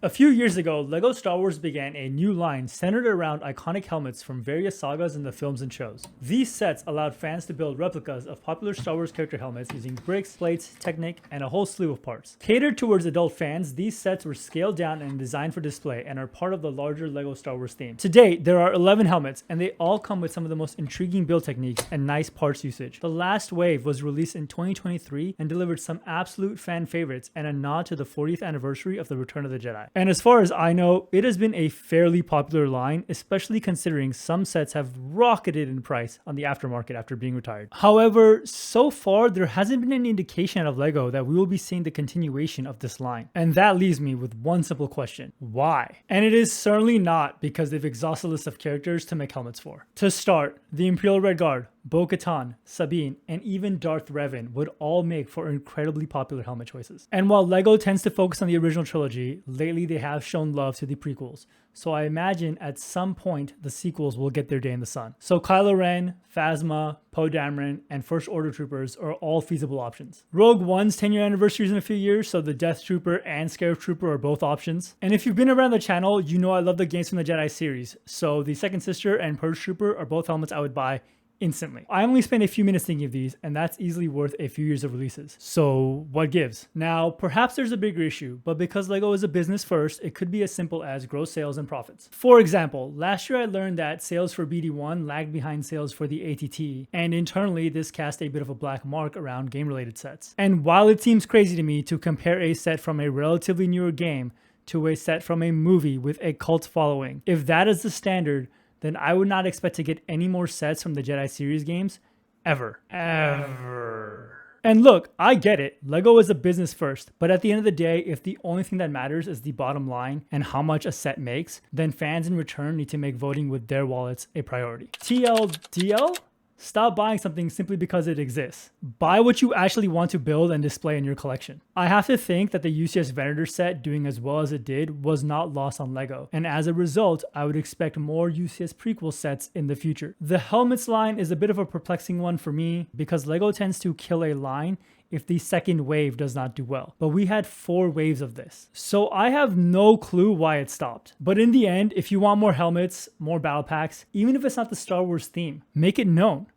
A few years ago, LEGO Star Wars began a new line centered around iconic helmets from various sagas in the films and shows. These sets allowed fans to build replicas of popular Star Wars character helmets using bricks, plates, Technic, and a whole slew of parts. Catered towards adult fans, these sets were scaled down and designed for display and are part of the larger LEGO Star Wars theme. To date, there are 11 helmets, and they all come with some of the most intriguing build techniques and nice parts usage. The last wave was released in 2023 and delivered some absolute fan favorites and a nod to the 40th anniversary of the Return of the Jedi. And as far as I know, it has been a fairly popular line, especially considering some sets have rocketed in price on the aftermarket after being retired. However, so far there hasn't been any indication of LEGO that we will be seeing the continuation of this line. And that leaves me with one simple question: why? And it is certainly not because they've exhausted a list of characters to make helmets for. To start, the Imperial Red Guard, Bo-Katan, Sabine, and even Darth Revan would all make for incredibly popular helmet choices. And while LEGO tends to focus on the original trilogy, lately they have shown love to the prequels. So I imagine at some point the sequels will get their day in the sun. So Kylo Ren, Phasma, Poe Dameron, and First Order Troopers are all feasible options. Rogue One's 10-year anniversary is in a few years, so the Death Trooper and Scarab Trooper are both options. And if you've been around the channel, you know I love the games from the Jedi series, so the Second Sister and Purge Trooper are both helmets I would buy instantly. I only spent a few minutes thinking of these, and that's easily worth a few years of releases. So what gives? Now, perhaps there's a bigger issue, but because LEGO is a business first, it could be as simple as gross sales and profits. For example, last year I learned that sales for BD1 lagged behind sales for the ATT, and internally this cast a bit of a black mark around game-related sets. And while it seems crazy to me to compare a set from a relatively newer game to a set from a movie with a cult following, if that is the standard, then I would not expect to get any more sets from the Jedi series games ever. And look, I get it. LEGO is a business first, but at the end of the day, if the only thing that matters is the bottom line and how much a set makes, then fans in return need to make voting with their wallets a priority. TLDL? Stop buying something simply because it exists. Buy what you actually want to build and display in your collection. I have to think that the UCS Venator set doing as well as it did was not lost on LEGO, and as a result, I would expect more UCS prequel sets in the future. The helmets line is a bit of a perplexing one for me because LEGO tends to kill a line if the second wave does not do well. But we had 4 waves of this, so I have no clue why it stopped. But in the end, if you want more helmets, more battle packs, even if it's not the Star Wars theme, make it known.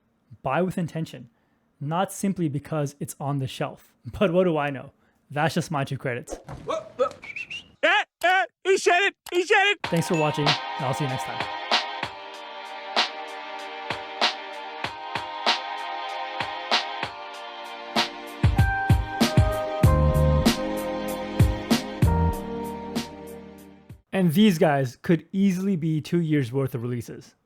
Buy with intention, not simply because it's on the shelf. But what do I know? That's just my 2 credits. He said it! He said it! Thanks for watching, and I'll see you next time. And these guys could easily be 2 years worth of releases.